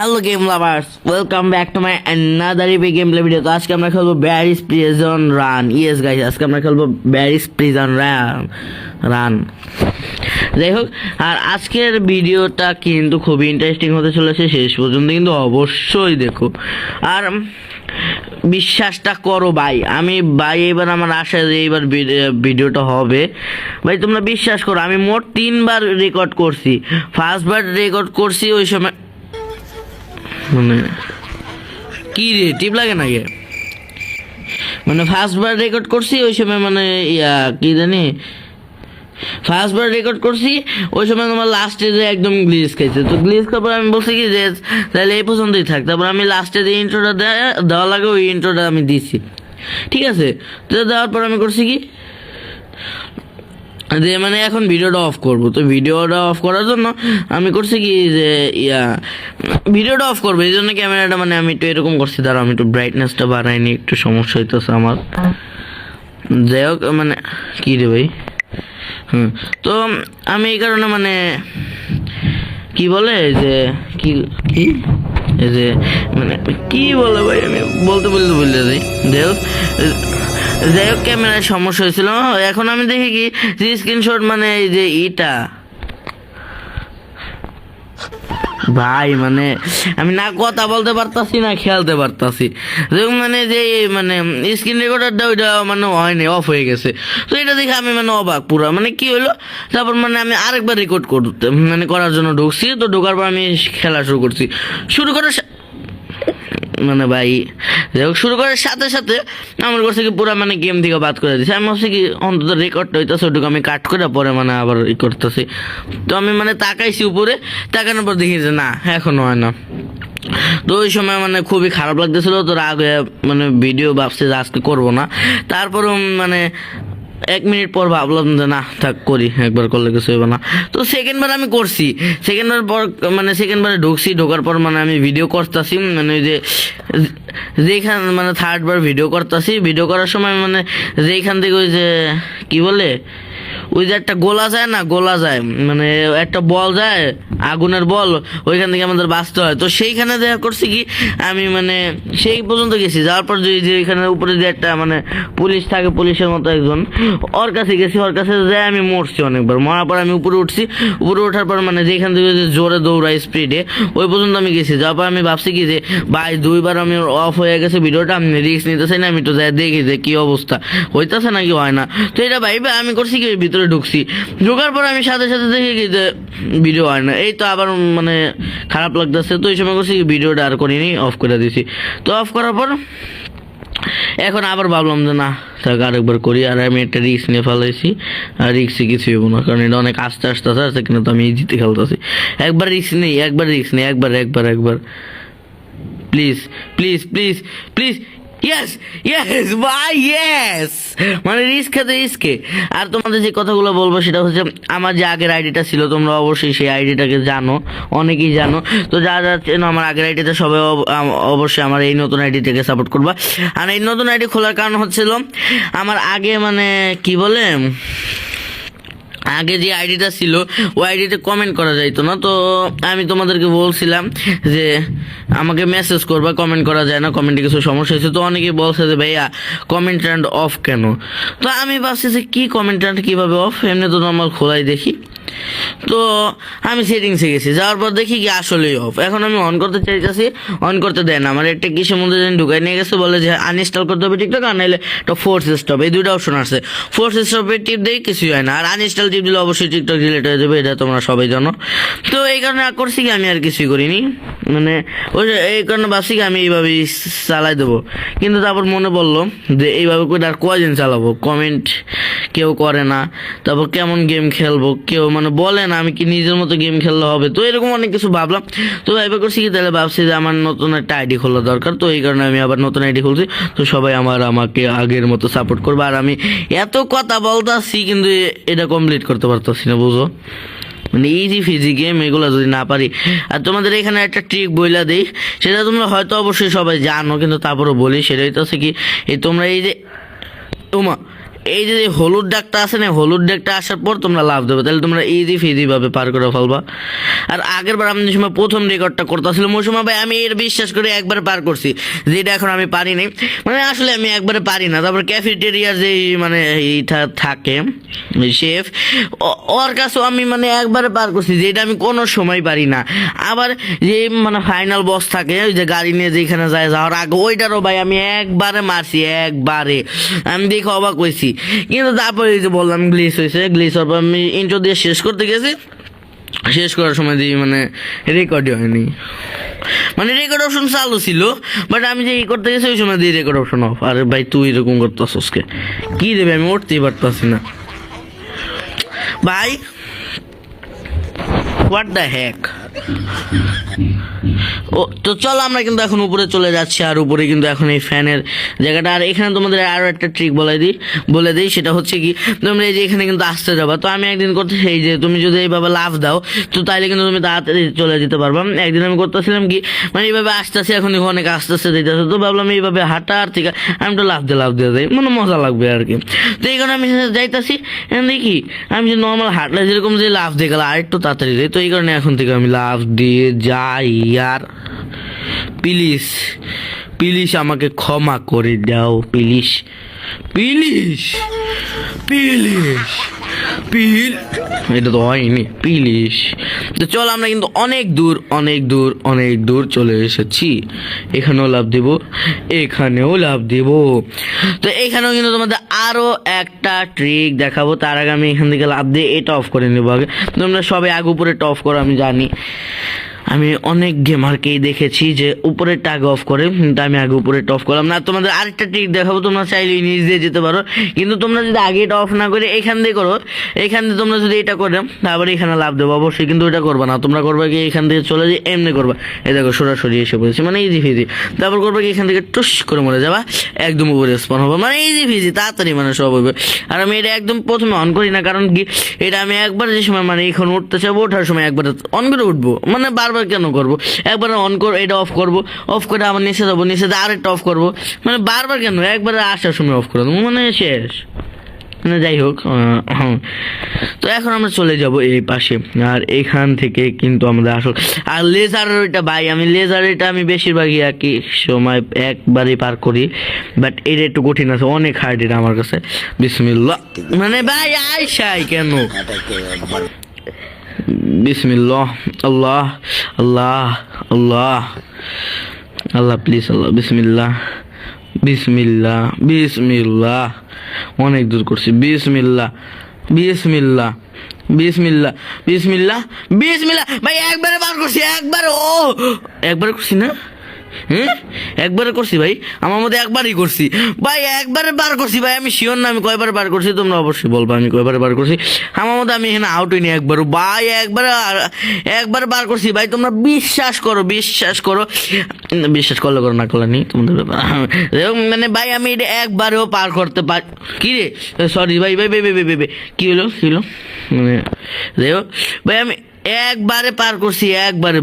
Hello game lovers, welcome back to my another epic game play video. তো আজকে আমরা খেলবো barriers prison run. Yes guys, আজকে আমরা খেলবো ব্যারিস প্রিজন রান। যাই হোক, আর আজকের ভিডিওটা কিন্তু খুবই ইন্টারেস্টিং হতে চলেছে, শেষ পর্যন্ত কিন্তু অবশ্যই দেখো। আর বিশ্বাসটা করো ভাই, এবার আমার আশা যে এইবার ভিডিওটা হবে ভাই, তোমরা বিশ্বাস করো। আমি মোট 3বার রেকর্ড করছি। ফার্স্টবার রেকর্ড করছি ওই সময় মানে কি রে টিপ লাগে না গে, মানে ফার্স্টবার রেকর্ড করছি ওই সময় মানে কি জানি ফার্স্টবার রেকর্ড করছি ওই সময় তোমার লাস্টে যে একদম গ্লিচ খাইছে। তো গ্লিচ খাওয়ার পর আমি বলছি কি যে তাহলে এই পর্যন্তই থাক। তারপর আমি লাস্টে যে ইন্ট্রোটা দেওয়া লাগে ওই ইন্ট্রোটা আমি দিছি, ঠিক আছে। তো দেওয়ার পর আমি করছি কি যে মানে এখন ভিডিওটা অফ করব। তো ভিডিওটা অফ করার জন্য আমি করছি কি যে ভিডিওটা অফ করবো, এই জন্য ক্যামেরাটা মানে আমি একটু এরকম করছি। দাঁড়াও, আমি একটু ব্রাইটনেসটা বাড়াইনি, একটু সমস্যা হইতেছে আমার। যাই হোক, মানে কী রে ভাই, তো আমি এই কারণে মানে কি বলে যে কি কি এই যে মানে কি বলে ভাই, আমি বলতে বললে যাই। যাই হোক ক্যামেরার সমস্যা হয়েছিল। এখন আমি দেখি কি যে স্ক্রিনশট মানে এই যে ভাই, মানে আমি না কথা বলতে পারতাছি না খেলতে পারতাছি। মানে যে মানে স্ক্রিন রেকর্ডারটা ওইটা মানে হয়নি, অফ হয়ে গেছে। তো এটা দেখে আমি মানে অবাক পুরো, মানে কি হলো। তারপর মানে আমি আরেকবার রেকর্ড করতে মানে করার জন্য ঢুকছি। তো ঢোকার পর আমি খেলা শুরু করার মানে ভাই যাই হোক, শুরু করার সাথে সাথে আমার কাছে কি পুরো মানে গেম থেকে বাদ করে দিচ্ছে। আমি ভাবছি কি অন্তত রেকর্ডটা হইতেছে, ওটুকু আমি কাট করে পরে মানে আবার করতেছি। তো আমি মানে তাকাইছি উপরে, তাকানোর পর দেখি যে না, এখনো হয় না। তো ওই সময় মানে খুবই খারাপ লাগতেছিল। তো আগে মানে ভিডিও ভাবছি যে আজকে করবো না। তারপরও মানে 1 মিনিট পর ভাবলাম যে না থাক করি, একবার করলে কিছু হবে না। তো সেকেন্ডবার আমি করছি। সেকেন্ডবারে ঢোকার পর মানে আমি ভিডিও করতেছি, মানে ওই যেখান মানে থার্ডবার ভিডিও করতেছি। ভিডিও করার সময় মানে যেখান থেকে ওই যে কি বলে ওই যে একটা গোলা যায় মানে একটা বল যায়, আগুনের বল, ওইখান থেকে আমাদের বাঁচতে হয়। তো সেইখানে দেখা করছি কি আমি মানে সেই পর্যন্ত গেছি। যাওয়ার পর যে এখানে উপরে যে একটা মানে পুলিশ থাকে, পুলিশের মতো একজন, ওর কাছে গেছি। ওর কাছে যাই আমি মরছি অনেকবার। মরার পর আমি উপরে উঠছি। উপরে ওঠার পর মানে যেখান থেকে জোরে দৌড়াই স্পিডে, ওই পর্যন্ত আমি গেছি। যাওয়ার পর আমি ভাবছি কি যে ভাই 2বার আমি অফ হয়ে গেছে ভিডিওটা, আমি রিস্ক নিতে চাই না। আমি তো যাই দেখি যে কি অবস্থা হইতেছে নাকি হয় না। তো এটা ভাইবে আমি করছি কি ভিতরে ঢুকছি। ঢোকার পর আমি সাথে সাথে দেখি কি যে ভিডিও হয় না। এই তো আবার মানে খারাপ লাগতেছে। তো এই সময় করছি কি ভিডিওটা আর করিনি, অফ করে দিছি। তো অফ করার পর এখন আবার ভাবলাম যে না থাক আরেকবার করি। আর আমি একটা রিস্ক নিয়ে ফেলাইছি, আর রিস্কে কিছু হবো না, কারণ এটা অনেক আস্তে আছে কিন্তু তো আমি জিতে খেলতেছি। একবার রিস্ক নেই, একবার please please please please yes yes ভাই ইয়েস, মানে রিস্কে। আর তোমাদের যে কথাগুলো বলবো সেটা হচ্ছে, আমার যে আগের আইডিটা ছিল তোমরা অবশ্যই সেই আইডিটাকে জানো, অনেকেই জানো। তো যারা চেনো আমার আগের আইডিটা, সবাই অবশ্যই আমার এই নতুন আইডিটাকে সাপোর্ট করবা। আর এই নতুন আইডি খোলার কারণ হচ্ছিল আমার আগে মানে কি বলে আগে যে আইডিটা ছিল ওই আইডিতে কমেন্ট করা যাইতো না। তো আমি তোমাদেরকে বলছিলাম যে আমাকে মেসেজ করবা, কমেন্ট করা যায় না, কমেন্টে কিছু সমস্যা হয়েছে। তো অনেকেই বলছে যে ভাইয়া কমেন্ট ট্রেন্ড অফ কেন। তো আমি ভাবছি যে কি কমেন্ট ট্রেন্ড কীভাবে অফ, এমনি তো নর্মাল খোলাই দেখি। তো আমি সেটিংসে গেছি, যাওয়ার পর দেখি কি আসলেই অফ। এখন আমি অন করতে চাইতেছি, অন করতে দেয় না। আমার একটা কিসের মধ্যে ঢুকাই নিয়ে গেছে, বলে যে আনইনস্টল করতে হবে টিকটক, আর নাহলে একটা ফোর্স স্টপ, এই 2টা অপশন আসছে। ফোর্স স্টপে টিপ দিয়ে কিছুই হয় না, আর আনইনস্টল টিপ দিলে অবশ্যই টিকটক ডিলিট হয়ে যাবে, এটা তোমরা সবাই জানো। তো এই কারণে করছি কি আমি আর কিছুই করিনি, মানে ওই এই কারণে ভাবছি কি আমি এইভাবেই চালাই দেবো। কিন্তু তারপর মনে পড়লো যে এইভাবে করে আর কয়দিন চালাবো, কমেন্ট কেউ করে না, তারপর কেমন গেম খেলবো কেউ মানে বলে না, আমি কি নিজের মতো গেম খেললে হবে। তো এরকম অনেক কিছু ভাবলাম। তো ভাইবা করছি কি তাহলে ভাবছি যে আমার নতুন একটা আইডি খোলা দরকার। তো এই কারণে আমি আবার নতুন আইডি খুলছি। তো সবাই আমাকে আগের মতো সাপোর্ট করবে। আর আমি এত কথা বলতেছি কিন্তু এটা কমপ্লিট করতে পারতেছি না, বুঝো, মানে ইজি ফিজি গেম এগুলো যদি না পারি। আর তোমাদের এখানে একটা ট্রিক বইলা দিই, সেটা তোমরা হয়তো অবশ্যই সবাই জানো, কিন্তু তারপরও বলি। সেটা হচ্ছে কি, এই তোমরা এই যে এই যে হলুদ দাগটা আছে না, হলুদ দাগটা আসার পর তোমরা লাভ দেবে, তাহলে তোমরা ইজি ফিজি ভাবে পার করে ফেলবা। আর আগের বার আমি যে সময় প্রথম রেকর্ডটা করতেছিলাম ওই সময় ভাই আমি এর বিশ্বাস করে একবার পার করছি, যেটা এখন আমি পারি নাই। মানে আসলে আমি একবারে পারি না। তারপর ক্যাফেটেরিয়ার যে মানে এইটা থাকে শেফ, ওর কাছেও আমি মানে একবারে পার করছি, যেটা আমি কোনো সময় পারি না। আবার যে মানে ফাইনাল বস থাকে ওই যে গাড়ি নিয়ে যেখানে যায় যাওয়ার আগে, ওইটারও ভাই আমি একবারে মারছি, একবারে আমি দেখে অবাক হয়েছি। কিন্তু তারপরে এই যে বললাম গ্লিচ হয়েছে, গ্লিচ হওয়ার পর আমি ইন্ট্রো দিয়ে শেষ করতে গেছি, শেষ করার সময় দিয়ে মানে রেকর্ডই হয়নি। মানে রেকর্ড অপশন চালু ছিল, বাট আমি যে করতে গেছি ওই সময় দিয়ে রেকর্ড অপশন অফ। আরে ভাই তুই এরকম করতেছস কে? কি দেবে, আমি উঠতেই পারতাছি না ভাই। What the heck. ও তো চলো আমরা কিন্তু এখন উপরে চলে যাচ্ছি, আর উপরে কিন্তু এখন এই ফ্যানের জায়গাটা। আর এখানে তোমাদের আরো একটা ট্রিক বলে দিই, সেটা হচ্ছে কি তোমরা এই যে এখানে কিন্তু আসতে যাবা। তো আমি একদিন করতে এই যে তুমি যদি এইভাবে লাভ দাও তো তাইলে কিন্তু তুমি তাড়াতাড়ি চলে যেতে পারবা। একদিন আমি করতেছিলাম কি মানে এইভাবে আসতেছি, এখন অনেক আস্তে আস্তে দিতেছে, তো ভাবলাম এইভাবে হাঁটার থেকে আমি তো লাভ দিয়ে যাই, মানে মজা লাগবে আর কি। তো এই কারণে আমি যাইতাছি, দেখি আমি যে নর্মাল হাঁটলে যেরকম যে লাভ দিয়ে গেল আর একটু তাড়াতাড়ি যাই। তো এই কারণে এখন থেকে আমি লাভ দিয়ে যাই। আর প্লিজ প্লিজ আমাকে ক্ষমা করে দাও, প্লিজ প্লিজ প্লিজ প্লিজ। এটা তো হয়নি, প্লিজ। তো চল আমরা কিন্তু অনেক দূর চলে এসেছি। এখানেও লাভ দিব, এখানেও লাভ দিব। তো এখানেও কিন্তু তোমাদের আরো একটা ট্রিক দেখাবো। তার আগে আমি এখান থেকে লাভ দিয়ে এটা অফ করে নেবো আগে। তোমরা সবাই আগে উপরে টপ করো, আমি জানি। আমি অনেক গেমারকেই দেখেছি যে উপরে টাগ অফ করে, কিন্তু আমি আগে উপরে টপ করলাম না। তোমাদের আরেকটা ট্রিক দেখাবো, তোমরা চাইলে নিচ দিয়ে যেতে পারো, কিন্তু তোমরা যদি আগে এটা অফ না করে এখান দিয়ে করো, এখান দিয়ে তোমরা যদি এটা করে তারপরে এখানে লাভ দেবো, অবশ্যই কিন্তু এটা করবা না। তোমরা করবা কি এখান থেকে চলে যাই, এমনি করবা, এই দেখো সরাসরি এসে পড়েছি, মানে ইজি ফিজি। তারপর করবা কি এখান থেকে টুস করে মরে যাবা, একদম উপরে স্পন হবো, মানে ইজি ফিজি, তাড়াতাড়ি মানে সব হবে। আর আমি এটা একদম প্রথমে অন করি না, কারণ কি এটা আমি একবার যে সময় মানে এখন উঠতে চাবো, ওঠার সময় একবার অন করে উঠবো, মানে বারবার কেন করবো? একবার অন করবো, এটা অফ করবো, অফ করে আবার নিচে যাবো, নিচে আরেকটা অফ করবো, মানে বারবার কেন? একবারে আসার সময় অফ করে দেবো, মানে শেষ। মানে যাই হোক, তো এখন আমরা চলে যাব এই পাশে। আর এখান থেকে কিন্তু আমাদের আসল আর লেজারের ওইটা ভাই, আমি লেজার এটা আমি বেশিরভাগই একই সময় একবারই পার করি, বাট এটা একটু কঠিন আছে, অনেক হার্ড এটা আমার কাছে। বিসমিল্লাহ, মানে ভাই আইসাই কেন? বিসমিল্লাহ, আল্লাহ আল্লাহ আল্লাহ আল্লাহ, প্লিজ আল্লাহ, বিসমিল্লাহ বিসমিল্লাহ বিসমিল্লাহ। অনেক দূর করছি, বিসমিল্লাহ বিসমিল্লাহ বিসমিল্লাহ বিসমিল্লাহ বিসমিল্লাহ। ভাই একবারে বার করছি, একবারে করছি না? হ্যাঁ একবারে করছি ভাই, আমার মধ্যে একবারই করছি ভাই, একবারে বার করছি ভাই। আমি শিওর না আমি কয়বার বার করছি, তোমরা অবশ্যই বলবো আমি কয়বারে বার করছি। আমার মধ্যে আমি এখানে আউট হইনি একবারও ভাই, একবার বার করছি ভাই। তোমরা বিশ্বাস করো, বিশ্বাস করলে করো, না করলে নেই তোমাদের ব্যাপার। মানে ভাই আমি এটা একবারেও পার করতে পারি। কি রে, সরি ভাই ভাই ভাই ভাই ভাই কি হলো মানে ভাই আমি একবারে পার করছি, একবারে।